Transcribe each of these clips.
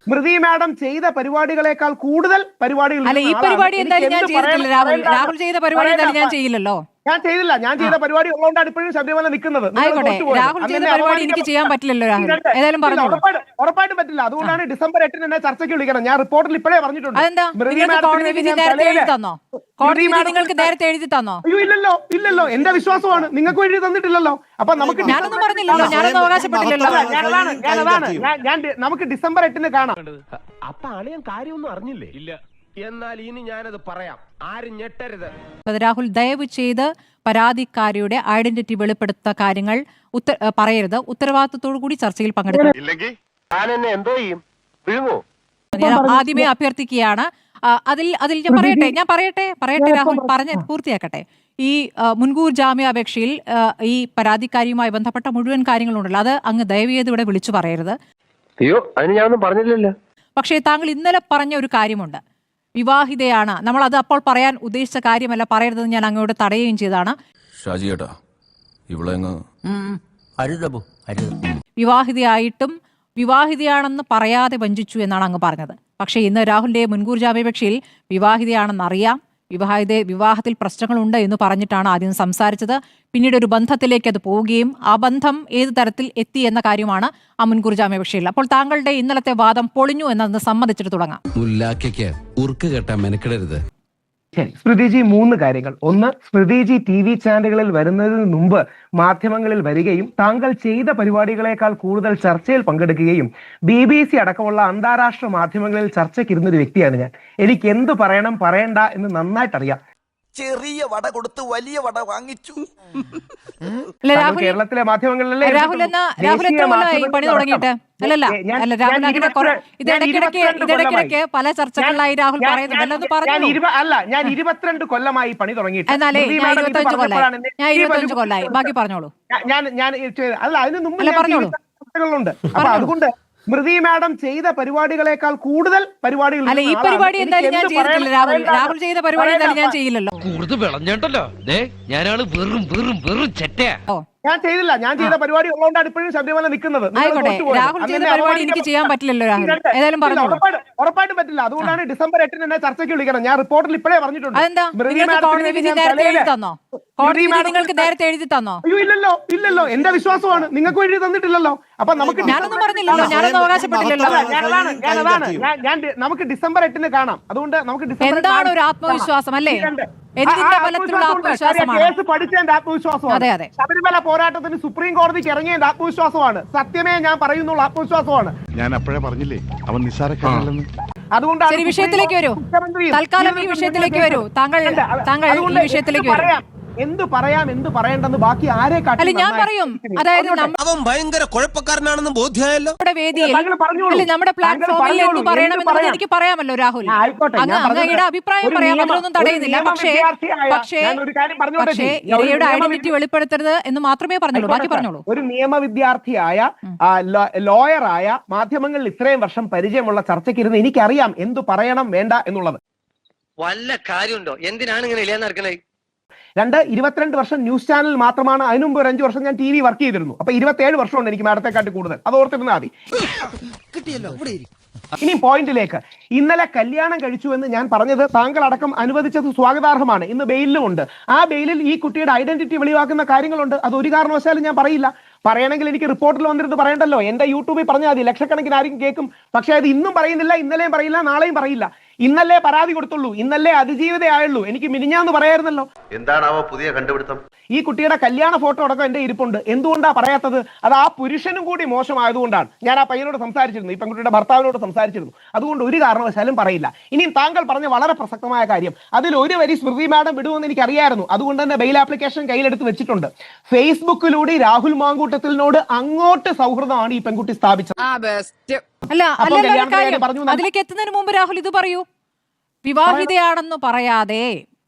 സ്മൃതി madam ചെയ്ത പരിപാടികളെക്കാൾ കൂടുതൽ പരിപാടികൾ അല്ല, ഈ പരിപാടി എന്തായാലും ഞാൻ ചെയ്തിട്ടില്ല. രാഹുൽ ചെയ്ത പരിപാടി എന്തായാലും ഞാൻ ചെയ്യില്ലല്ലോ. ഞാൻ ചെയ്തില്ല. ഞാൻ ചെയ്ത പരിപാടി ഉള്ളതുകൊണ്ടാണ് ഇപ്പോഴും ശബരിമല നിൽക്കുന്നത്. ആയിക്കോട്ടെ, രാഹുൽ ചെയ്ത പരിപാടി എനിക്ക് ചെയ്യാൻ പറ്റില്ലല്ലോ. രാഹുൽ ഏതായാലും പറഞ്ഞു. ഉറപ്പായിട്ടും പറ്റില്ല. അതുകൊണ്ടാണ് ഡിസംബർ 8 എന്നെ ചർച്ചയ്ക്ക് വിളിക്കണം. ഞാൻ റിപ്പോർട്ടിൽ ഇപ്പോഴേ പറഞ്ഞിട്ടുണ്ട്. അതെന്താ, കോടതി വിധി നേരത്തെ എഴുതി തന്നോ? കോടതി നിങ്ങൾക്ക് നേരത്തെ എഴുതി തന്നോ? അയ്യോ, ഇല്ലല്ലോ. എന്റെ വിശ്വാസമാണ്. നിങ്ങൾക്ക് എഴുതി തന്നിട്ടില്ലല്ലോ. അപ്പൊ നമുക്ക് ഞാനൊന്നും പറഞ്ഞില്ലല്ലോ, ഞാനൊന്നും അവകാശപ്പെട്ടില്ലല്ലോ. നമുക്ക് ഡിസംബർ 8 കാണാം. അപ്പൊ അളിയൻ കാര്യമൊന്നും അറിഞ്ഞില്ലേ? ഇല്ല. എന്നാൽ ഇനി ഞാനത് പറയാം, ആരും ഞെട്ടരുത്. രാഹുൽ, ദയവ് ചെയ്ത് പരാതിക്കാരിയുടെ ഐഡന്റിറ്റി വെളിപ്പെടുത്ത കാര്യങ്ങൾ പറയരുത്. ഉത്തരവാദിത്തത്തോടു കൂടി ചർച്ചയിൽ പങ്കെടുക്കണം. ഞാൻ ആദ്യമേ അഭ്യർത്ഥിക്കുകയാണ്. അതിൽ ഞാൻ പറയട്ടെ രാഹുൽ പറഞ്ഞ് പൂർത്തിയാക്കട്ടെ. ഈ മുൻകൂർ ജാമ്യാപേക്ഷയിൽ ഈ പരാതിക്കാരിയുമായി ബന്ധപ്പെട്ട മുഴുവൻ കാര്യങ്ങളുണ്ടല്ലോ, അത് അങ്ങ് ദയവ് ചെയ്ത് ഇവിടെ വിളിച്ചു പറയരുത്. അയ്യോ, അതിന് ഞാനൊന്നും പറഞ്ഞില്ലല്ലോ. പക്ഷേ താങ്കൾ ഇന്നലെ പറഞ്ഞ ഒരു കാര്യമുണ്ട്, വിവാഹിതയാണ്. നമ്മൾ അത് അപ്പോൾ പറയാൻ ഉദ്ദേശിച്ച കാര്യമല്ല, പറയരുതെന്ന് ഞാൻ അങ്ങോട്ട് തടയുകയും ചെയ്തതാണ്. വിവാഹിതയായിട്ടും വിവാഹിതയാണെന്ന് പറയാതെ വഞ്ചിച്ചു എന്നാണ് അങ്ങ് പറഞ്ഞത്. പക്ഷേ ഇന്ന് രാഹുലിന്റെ മുൻകൂർ ജാമ്യാപേക്ഷയിൽ വിവാഹിതയാണെന്നറിയാം, വിവാഹത്തിൽ പ്രശ്നങ്ങളുണ്ട് എന്ന് പറഞ്ഞിട്ടാണ് ആദ്യം സംസാരിച്ചത്. പിന്നീട് ഒരു ബന്ധത്തിലേക്ക് അത് പോവുകയും ആ ബന്ധം ഏത് തരത്തിൽ എത്തി എന്ന കാര്യമാണ് ആ മുൻകൂർ ജാമ്യാപേക്ഷയിൽ. അപ്പോൾ താങ്കളുടെ ഇന്നലത്തെ വാദം പൊളിഞ്ഞു എന്നത് സമ്മതിച്ചിട്ട് തുടങ്ങാം. ശരി സ്മൃതിജി, 3 കാര്യങ്ങൾ. ഒന്ന്, സ്മൃതിജി TV ചാനലുകളിൽ വരുന്നതിന് മുമ്പ് മാധ്യമങ്ങളിൽ വരികയും താങ്കൾ ചെയ്ത പരിപാടികളെക്കാൾ കൂടുതൽ ചർച്ചയിൽ പങ്കെടുക്കുകയും BBC അടക്കമുള്ള അന്താരാഷ്ട്ര മാധ്യമങ്ങളിൽ ചർച്ചയ്ക്കിരുന്നൊരു വ്യക്തിയാണ് ഞാൻ. എനിക്ക് എന്ത് പറയണം പറയണ്ട എന്ന് നന്നായിട്ടറിയാം. ചെറിയ വട കൊടുത്ത് വലിയ വട വാങ്ങിച്ചു. കേരളത്തിലെ മാധ്യമങ്ങളിലല്ലേ പണി തുടങ്ങിയിട്ട്? ഇതിടയ്ക്കിടയ്ക്ക് പല ചർച്ചകളിലായി രാഹുൽ പറയുന്നുണ്ട്. ഞാൻ 22 കൊല്ലമായി പണി തുടങ്ങിയിട്ട്. എന്നാലേ ഞാൻ 25 കൊല്ലമായി. ബാക്കി പറഞ്ഞോളൂ. അതിന് മുമ്പ് ചർച്ചകളുണ്ട്. അപ്പൊ അതുകൊണ്ട് സ്മൃതി മാഡം ചെയ്ത പരിപാടികളെക്കാൾ കൂടുതൽ പരിപാടികൾ. അല്ല, ഈ പരിപാടി എന്തായാലും ഞാൻ ചെയ്തിട്ടില്ല. രാഹുൽ ചെയ്ത പരിപാടി എന്തായാലും ഞാൻ ചെയ്യില്ലല്ലോ. ഞാൻ ചെയ്തില്ല. ഞാൻ ചെയ്ത പരിപാടി ഉള്ളതുകൊണ്ടാണ് ഇപ്പോഴും ശബരിമല നിൽക്കുന്നത്. ആയിക്കോട്ടെ, രാഹുൽ ചെയ്ത പരിപാടി എനിക്ക് ചെയ്യാൻ പറ്റില്ലല്ലോ. രാഹുൽ ഏതായാലും പറഞ്ഞു. ഉറപ്പായിട്ടും പറ്റില്ല. അതുകൊണ്ടാണ് ഡിസംബർ 8 എന്നെ ചർച്ചയ്ക്ക് വിളിക്കണം. ഞാൻ റിപ്പോർട്ടിൽ ഇപ്പോഴേ പറഞ്ഞിട്ടുണ്ട്. അതെന്താ, കോടതി വിധി നേരത്തെ എഴുതി തന്നോ? കോടതി നിങ്ങൾക്ക് നേരത്തെ എഴുതി തന്നോ? അയ്യോ, ഇല്ലല്ലോ. എന്റെ വിശ്വാസമാണ്. നിങ്ങൾക്ക് എഴുതി തന്നിട്ടില്ലല്ലോ. അപ്പൊ നമുക്ക് ഞാനൊന്നും പറഞ്ഞില്ലല്ലോ, ഞാനൊന്നും അവകാശപ്പെട്ടില്ലല്ലോ. നമുക്ക് ഡിസംബർ 8 കാണാം. അതുകൊണ്ട് നമുക്ക് എന്താണ് ഒരു ആത്മവിശ്വാസം അല്ലേ? എന്തിന്റെ ബലത്തിലുള്ള ആത്മവിശ്വാസമാണ്? കേസ് പഠിച്ചതിന്റെ ആത്മവിശ്വാസമാണ്. അതെ അതെ. ശബരിമല പോരാട്ടത്തിന് സുപ്രീം കോടതിക്ക് ഇറങ്ങിയതിന്റെ ആത്മവിശ്വാസമാണ്. സത്യമേ ഞാൻ പറയുന്നുള്ള ആത്മവിശ്വാസമാണ്. ഞാൻ അപ്പോഴേ പറഞ്ഞില്ലേ അവൻ നിസ്സാരക്കാരനല്ലെന്ന്. അതുകൊണ്ടാണ് ശരി, വിഷയത്തിലേക്ക് വരൂ. തൽക്കാലം ഈ വിഷയത്തിലേക്ക് വരൂ. താങ്കൾ ഈ വിഷയത്തിലേക്ക് വരൂ. എന്ത് പറയണ്ടെന്ന് ബാക്കി ആരെ അല്ല ഞാൻ പറയും. അതായത് അവൻ ഭയങ്കര കുഴപ്പക്കാരനാണെന്ന് ബോധ്യമായല്ലോ. നമ്മുടെ വേദിയിൽ നമ്മുടെ പ്ലാറ്റ്ഫോമിൽ എന്ത് പറയണമെന്ന് എനിക്ക് പറയാമല്ലോ രാഹുൽ. അങ്ങയുടെ അഭിപ്രായം പറയാം, അതിലൊന്നും തടയുന്നില്ല. പക്ഷേ ഇരയുടെ ഐഡന്റിറ്റി വെളിപ്പെടുത്തരുത് എന്ന് മാത്രമേ പറഞ്ഞുള്ളൂ. ബാക്കി പറഞ്ഞോളൂ. ഒരു നിയമ വിദ്യാർത്ഥിയായ ലോയറായ മാധ്യമങ്ങളിൽ ഇത്രയും വർഷം പരിചയമുള്ള ചർച്ചയ്ക്കിരുന്ന് എനിക്കറിയാം എന്ത് പറയണം വേണ്ട എന്നുള്ളത്. വല്ല കാര്യമുണ്ടോ? എന്തിനാണ് ഇങ്ങനെ ഇല്ലാന്ന് നടക്കണേ? 22 വർഷം ന്യൂസ് ചാനൽ മാത്രമാണ്. അതിനു മുമ്പ് ഒരു 5 വർഷം ഞാൻ TV വർക്ക് ചെയ്തിരുന്നു. അപ്പൊ 27 വർഷമുണ്ട് എനിക്ക് മാഡത്തെക്കാട്ടി കൂടുതൽ. അത് ഓർത്തിരുന്നാൽ മതി. ഇനി പോയിന്റിലേക്ക്. ഇന്നലെ കല്യാണം കഴിച്ചു എന്ന് ഞാൻ പറഞ്ഞത് താങ്കൾ അടക്കം അനുവദിച്ചത് സ്വാഗതാർഹമാണ്. ഇന്ന് ബെയിലുമുണ്ട്. ആ ബെയിലിൽ ഈ കുട്ടിയുടെ ഐഡന്റിറ്റി വെളിവാക്കുന്ന കാര്യങ്ങളുണ്ട്. അത് ഒരു കാരണവശാലും ഞാൻ പറയില്ല. പറയണമെങ്കിൽ എനിക്ക് റിപ്പോർട്ടിൽ വന്നിരുന്ന് പറയണ്ടല്ലോ. എന്റെ യൂട്യൂബിൽ പറഞ്ഞാൽ മതി, ലക്ഷക്കണക്കിന് ആരും കേൾക്കും. പക്ഷേ അത് ഇന്നും പറയുന്നില്ല, ഇന്നലെയും പറയില്ല, നാളെയും പറയില്ല. ഇന്നലെ പരാതി കൊടുത്തുള്ളൂ, ഇന്നലെ അതിജീവിതയായുള്ളൂ. എനിക്ക് മിനിഞ്ഞാന്ന് പറയായിരുന്നല്ലോ. എന്താണാവോ പുതിയ കണ്ടുപിടുത്തം? ഈ കുട്ടിയുടെ കല്യാണ ഫോട്ടോ അടക്കം എന്റെ ഇരിപ്പുണ്ട്. എന്തുകൊണ്ടാ പറയാത്തത്? അത് ആ പുരുഷനും കൂടി മോശമായതുകൊണ്ടാണ്. ഞാൻ ആ പയ്യനോട് സംസാരിച്ചിരുന്നു, ഈ പെൺകുട്ടിയുടെ ഭർത്താവിനോട് സംസാരിച്ചിരുന്നു. അതുകൊണ്ട് ഒരു കാരണവശാലും പറയില്ല. ഇനിയും താങ്കൾ പറഞ്ഞ വളരെ പ്രസക്തമായ കാര്യം, അതിൽ ഒരു വരി സ്മൃതി മാഡം വിടുമെന്ന് എനിക്ക് അറിയായിരുന്നു. അതുകൊണ്ട് തന്നെ ബെയിൽ ആപ്ലിക്കേഷൻ കയ്യിലെടുത്ത് വെച്ചിട്ടുണ്ട്. ഫേസ്ബുക്കിലൂടെ രാഹുൽ മാങ്കൂട്ടത്തിനോട് അങ്ങോട്ട് സൗഹൃദമാണ് ഈ പെൺകുട്ടി സ്ഥാപിച്ചത്. അല്ല അതിലേക്ക് എത്തുന്നതിന് മുമ്പ് രാഹുൽ ഇത് പറയൂ. വിവാഹിതയാണെന്ന് പറയാതെ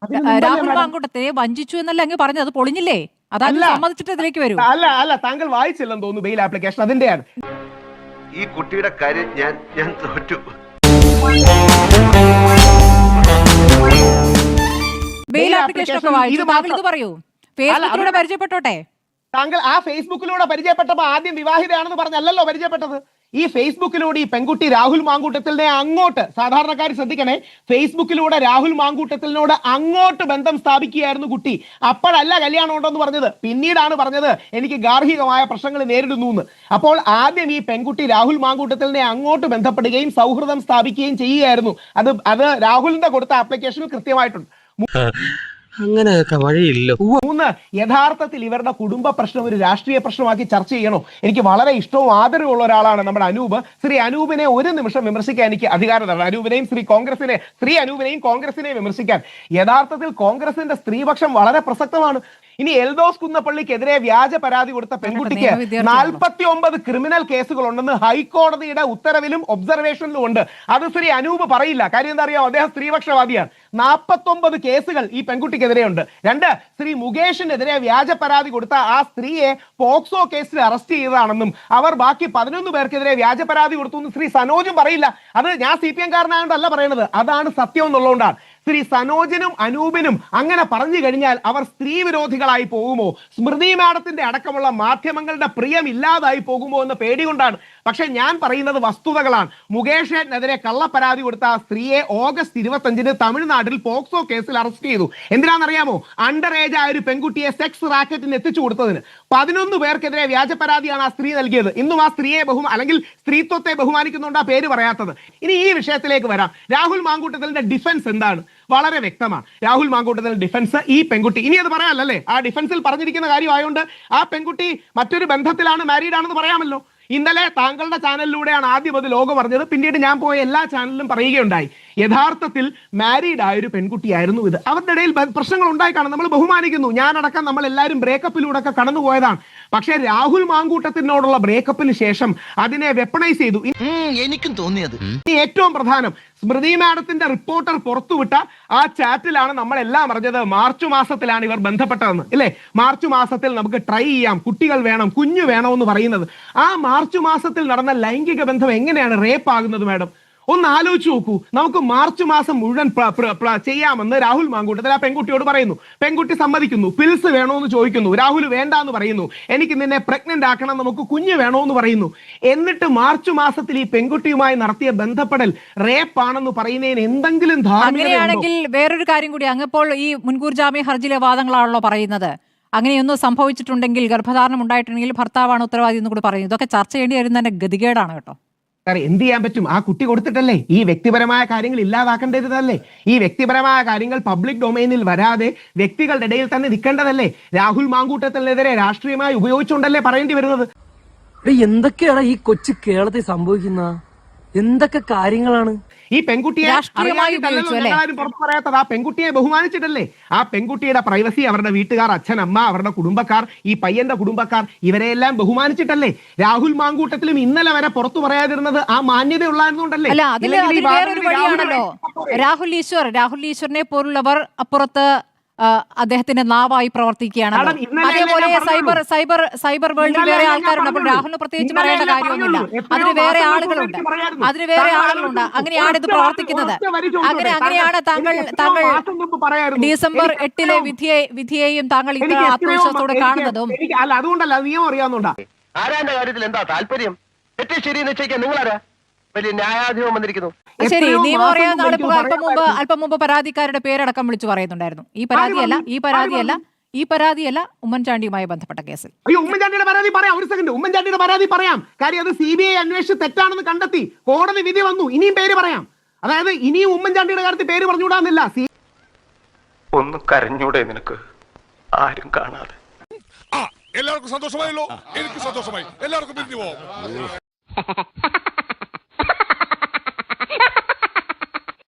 രാഹുൽ മാങ്കൂട്ടത്തിനെ വഞ്ചിച്ചു എന്നല്ല അങ്ങ് പറഞ്ഞത്. അത് പൊളിഞ്ഞില്ലേ? അതായത് സമ്മതിച്ചിട്ട് ഇതിലേക്ക് വരൂ. അല്ല താങ്കൾ വായിച്ചില്ലെന്ന് തോന്നുന്നു ബെയിൽ ആപ്ലിക്കേഷൻ. അതിന്റെയാണ് ഈ കുട്ടിയുടെ കാര്യം. ഞാൻ തോറ്റു. ബെയിൽ ആപ്ലിക്കേഷൻ ഒക്കെ വായിച്ചു. താങ്കൾ ഇത് പറയൂ. ഫേസ്ബുക്കിലൂടെ പരിചയപ്പെട്ടോട്ടെ. താങ്കൾ ആ ഫേസ്ബുക്കിലൂടെ പരിചയപ്പെട്ടപ്പോ ആദ്യം വിവാഹിതയാണെന്ന് പറഞ്ഞല്ലോ പരിചയപ്പെട്ടത്. ഈ ഫേസ്ബുക്കിലൂടെ ഈ പെൺകുട്ടി രാഹുൽ മാങ്കൂട്ടത്തിലിനെ അങ്ങോട്ട്, സാധാരണക്കാർ ശ്രദ്ധിക്കണേ, ഫേസ്ബുക്കിലൂടെ രാഹുൽ മാങ്കൂട്ടത്തിലിനോട് അങ്ങോട്ട് ബന്ധം സ്ഥാപിക്കുകയായിരുന്നു കുട്ടി. അപ്പോഴല്ല കല്യാണം ഉണ്ടെന്ന് പറഞ്ഞത്, പിന്നീടാണ് പറഞ്ഞത് എനിക്ക് ഗാർഹികമായ പ്രശ്നങ്ങൾ നേരിടുന്നു എന്ന്. അപ്പോൾ ആദ്യം ഈ പെൺകുട്ടി രാഹുൽ മാങ്കൂട്ടത്തിലിനെ അങ്ങോട്ട് ബന്ധപ്പെടുകയും സൗഹൃദം സ്ഥാപിക്കുകയും ചെയ്യുകയായിരുന്നു. അത് രാഹുലിന്റെ കൊടുത്ത ആപ്ലിക്കേഷനിൽ കൃത്യമായിട്ടുണ്ട്. അങ്ങനെയൊക്കെ വഴിയില്ല. 3, യഥാർത്ഥത്തിൽ ഇവരുടെ കുടുംബ പ്രശ്നം ഒരു രാഷ്ട്രീയ പ്രശ്നമാക്കി ചർച്ച ചെയ്യണോ? എനിക്ക് വളരെ ഇഷ്ടവും ആദരവുള്ള ഒരാളാണ് നമ്മുടെ അനൂപ്. ശ്രീ അനൂപിനെ ഒരു നിമിഷം വിമർശിക്കാൻ എനിക്ക് അധികാരമാണ്. അനൂപിനെയും ശ്രീ അനൂപിനെയും കോൺഗ്രസിനെയും വിമർശിക്കാൻ. യഥാർത്ഥത്തിൽ കോൺഗ്രസിന്റെ സ്ത്രീപക്ഷം വളരെ പ്രസക്തമാണ്. ഇനി എൽദോസ് കുന്നപ്പള്ളിക്കെതിരെ വ്യാജ പരാതി കൊടുത്ത പെൺകുട്ടിക്ക് 49 ക്രിമിനൽ കേസുകൾ ഉണ്ടെന്ന് ഹൈക്കോടതിയുടെ ഉത്തരവിലും ഒബ്സർവേഷനിലും ഉണ്ട്. അത് ശ്രീ അനൂപ് പറയില്ല. കാര്യം എന്താ അറിയാമോ? അദ്ദേഹം സ്ത്രീപക്ഷവാദിയാണ്. 49 കേസുകൾ ഈ പെൺകുട്ടിക്കെതിരെ ഉണ്ട്. 2, ശ്രീ മുകേഷിനെതിരെ വ്യാജ പരാതി കൊടുത്ത ആ സ്ത്രീയെ പോക്സോ കേസിൽ അറസ്റ്റ് ചെയ്തതാണെന്നും അവർ ബാക്കി 11 പേർക്കെതിരെ വ്യാജ പരാതി കൊടുത്തു ശ്രീ സനോജും പറയില്ല. അത് ഞാൻ CPM കാരനായോണ്ടല്ല പറയണത്, അതാണ് സത്യം എന്നുള്ളതുകൊണ്ടാണ്. ശ്രീ സനോജിനും അനൂപിനും അങ്ങനെ പറഞ്ഞു കഴിഞ്ഞാൽ അവർ സ്ത്രീ വിരോധികളായി പോകുമോ, സ്മൃതി മാഡത്തിന്റെ അടക്കമുള്ള മാധ്യമങ്ങളുടെ പ്രിയം ഇല്ലാതായി പോകുമോ എന്ന പേടി കൊണ്ടാണ്. പക്ഷെ ഞാൻ പറയുന്നത് വസ്തുതകളാണ്. മുകേഷിനെതിരെ കള്ളപ്പരാതി കൊടുത്ത ആ സ്ത്രീയെ ഓഗസ്റ്റ് 25 തമിഴ്നാട്ടിൽ പോക്സോ കേസിൽ അറസ്റ്റ് ചെയ്തു. എന്തിനാണെന്നറിയാമോ? അണ്ടർ ഏജ് ആയ ഒരു പെൺകുട്ടിയെ സെക്സ് റാക്കറ്റിന് എത്തിച്ചു കൊടുത്തതിന് 11 പേർക്കെതിരെ വ്യാജ പരാതിയാണ് ആ സ്ത്രീ നൽകിയത്. ഇന്നും ആ സ്ത്രീയെ അല്ലെങ്കിൽ സ്ത്രീത്വത്തെ ബഹുമാനിക്കുന്നുണ്ട് ആ പേര് പറയാത്തത്. ഇനി ഈ വിഷയത്തിലേക്ക് വരാം. രാഹുൽ മാങ്കൂട്ടത്തിലിന്റെ ഡിഫൻസ് എന്താണ്? വളരെ വ്യക്തമാണ്. രാഹുൽ മാങ്കൂട്ടത്തിന്റെ ഡിഫൻസ് ഈ പെൺകുട്ടി, ഇനി അത് പറയാമല്ലേ, ആ ഡിഫൻസിൽ പറഞ്ഞിരിക്കുന്ന കാര്യമായതുകൊണ്ട് ആ പെൺകുട്ടി മറ്റൊരു ബന്ധത്തിലാണ്, മാരീഡ് ആണെന്ന് പറയാമല്ലോ. ഇന്നലെ താങ്കളുടെ ചാനലിലൂടെയാണ് ആദ്യം അത് ലോകം പറഞ്ഞത്. പിന്നീട് ഞാൻ പോയ എല്ലാ ചാനലിലും പറയുകയുണ്ടായി. യഥാർത്ഥത്തിൽ മാരീഡ് ആയ ഒരു പെൺകുട്ടിയായിരുന്നു ഇത്. അവരുടെ ഇടയിൽ പ്രശ്നങ്ങൾ ഉണ്ടായി കാണും, നമ്മൾ ബഹുമാനിക്കുന്നു. ഞാനടക്കം നമ്മൾ എല്ലാവരും ബ്രേക്കപ്പിലൂടെ ഒക്കെ കടന്നുപോയതാണ്. പക്ഷേ രാഹുൽ മാങ്കൂട്ടത്തിനോടുള്ള ബ്രേക്കപ്പിന് ശേഷം അതിനെ വെപ്പണൈസ് ചെയ്തു. എനിക്കും തോന്നിയത് ഏറ്റവും പ്രധാനം, സ്മൃതി മാഡത്തിന്റെ റിപ്പോർട്ടർ പുറത്തുവിട്ട ആ ചാറ്റിലാണ് നമ്മൾ എല്ലാം അറിഞ്ഞത്. മാർച്ച് മാസത്തിലാണ് ഇവർ ബന്ധപ്പെട്ടതെന്ന്, ഇല്ലേ? മാർച്ച് മാസത്തിൽ നമുക്ക് ട്രൈ ചെയ്യാം, കുട്ടികൾ വേണം, കുഞ്ഞു വേണമെന്ന് പറയുന്നത്. ആ മാർച്ച് മാസത്തിൽ നടന്ന ലൈംഗിക ബന്ധം എങ്ങനെയാണ് റേപ്പ് ആകുന്നത് മാഡം? ഒന്ന് ആലോചിച്ച് നോക്കൂ. നമുക്ക് മാർച്ച് മാസം മുഴുവൻ ചെയ്യാമെന്ന് രാഹുൽ മാങ്കൂട്ടത്തിൽ ആ പെൺകുട്ടിയോട് പറയുന്നു. പെൺകുട്ടി സമ്മതിക്കുന്നു. പിൽസ് വേണോന്ന് ചോദിക്കുന്നു. രാഹുൽ വേണ്ടാന്ന് പറയുന്നു. എനിക്ക് നിന്നെ പ്രഗ്നന്റ് ആക്കണം, നമുക്ക് കുഞ്ഞ് വേണോന്ന് പറയുന്നു. എന്നിട്ട് മാർച്ച് മാസത്തിൽ ഈ പെൺകുട്ടിയുമായി നടത്തിയ ബന്ധപ്പെടൽ റേപ്പ് ആണെന്ന് പറയുന്നതിന് എന്തെങ്കിലും അങ്ങനെയാണെങ്കിൽ വേറൊരു കാര്യം കൂടി, അങ്ങപ്പോൾ ഈ മുൻകൂർ ജാമ്യ ഹർജിയിലെ വാദങ്ങളാണല്ലോ പറയുന്നത്. അങ്ങനെയൊന്നും സംഭവിച്ചിട്ടുണ്ടെങ്കിൽ, ഗർഭധാരണം ഉണ്ടായിട്ടുണ്ടെങ്കിൽ ഭർത്താവാണ് ഉത്തരവാദി എന്ന് കൂടി പറയുന്നു. ഇതൊക്കെ ചർച്ച ചെയ്യേണ്ടി വരുന്നതിന്റെ ഗതികേടാണ് കേട്ടോ. എന്ത് ചെയ്യാൻ പറ്റും? ആ കുട്ടി കൊടുത്തിട്ടല്ലേ. ഈ വ്യക്തിപരമായ കാര്യങ്ങൾ ഇല്ലാതാക്കേണ്ടതല്ലേ? ഈ വ്യക്തിപരമായ കാര്യങ്ങൾ പബ്ലിക് ഡൊമൈനിൽ വരാതെ വ്യക്തികളുടെ ഇടയിൽ തന്നെ നിൽക്കേണ്ടതല്ലേ? രാഹുൽ മാങ്കൂട്ടത്തിനെതിരെ രാഷ്ട്രീയമായി ഉപയോഗിച്ചുകൊണ്ടല്ലേ പറയേണ്ടി വരുന്നത്? എന്തൊക്കെയാണ് ഈ കൊച്ചു കേരളത്തിൽ സംഭവിക്കുന്ന? എന്തൊക്കെ കാര്യങ്ങളാണ്? ഈ പെൺകുട്ടിയെ പുറത്തു പറയാത്തത് ആ പെൺകുട്ടിയെ ബഹുമാനിച്ചിട്ടല്ലേ? ആ പെൺകുട്ടിയുടെ പ്രൈവസി, അവരുടെ വീട്ടുകാർ, അച്ഛൻ, അമ്മ, അവരുടെ കുടുംബക്കാർ, ഈ പയ്യന്റെ കുടുംബക്കാർ, ഇവരെയെല്ലാം ബഹുമാനിച്ചിട്ടല്ലേ? രാഹുൽ മാങ്കൂട്ടത്തിലും ഇന്നലെ വരെ പുറത്തു പറയാതിരുന്നത് ആ മാന്യത ഉള്ളായിരുന്നുണ്ടല്ലേ? അല്ല, അതിൽ വേറൊരു വഴിയാണല്ലോ. രാഹുൽ ഈശ്വറിനെ പോലുള്ളവർ അപ്പുറത്ത് അദ്ദേഹത്തിന്റെ നാവായി പ്രവർത്തിക്കുകയാണ്. അതേപോലെ സൈബർ വേൾഡിൽ വേറെ ആൾക്കാരുണ്ട്. അപ്പോൾ രാഹുലിന് പ്രത്യേകിച്ച് പറയേണ്ട കാര്യമൊന്നുമില്ല. അതിന് വേറെ ആളുകളുണ്ട്. അങ്ങനെയാണ് ഇത് പ്രവർത്തിക്കുന്നത്. അങ്ങനെയാണ് താങ്കൾ ഡിസംബർ 8 വിധിയെയും താങ്കൾ ഇത്ര ആത്മവിശ്വാസത്തോടെ കാണുന്നതും. അല്ല, അതുകൊണ്ടല്ല, നിയമം അറിയാവുന്നതുകൊണ്ടാ. ആരാന്റെ കാര്യത്തിൽ എന്താ താല്പര്യം? തെറ്റ് ശരി നിശ്ചയിക്കാൻ നിങ്ങളാരാ? വലിയ ന്യായാധിപം വന്നിരിക്കുന്നു. ശരി, നിയമം അറിയാവുന്ന അല്പം മുമ്പ് പരാതിക്കാരുടെ പേരടക്കം വിളിച്ചു പറയുന്നുണ്ടായിരുന്നു. ഈ പരാതിയല്ല ഉമ്മൻചാണ്ടിയുമായി ബന്ധപ്പെട്ട കേസിൽ. ഉമ്മൻചാണ്ടിയുടെ പരാതി പറയാം. ഒരു സെക്കൻഡ്, ഉമ്മൻചാണ്ടിയുടെ പരാതി പറയാം. കാര്യം അത് CBI അന്വേഷിച്ച് തെറ്റാണെന്ന് കണ്ടെത്തി, കോടതി വിധി വന്നു. ഇനിയും പേര് പറയാം. അതായത് ഇനിയും ഉമ്മൻചാണ്ടിയുടെ കാര്യത്തിൽ പേര് പറഞ്ഞുകൂടാന്നില്ല. ഒന്ന് കരഞ്ഞൂടെ നിനക്ക്? ആരും കാണാതെ. എല്ലാവർക്കും സന്തോഷമായല്ലോ. എനിക്ക് സന്തോഷമായി. എല്ലാവർക്കും പിരിഞ്ഞു പോവാം.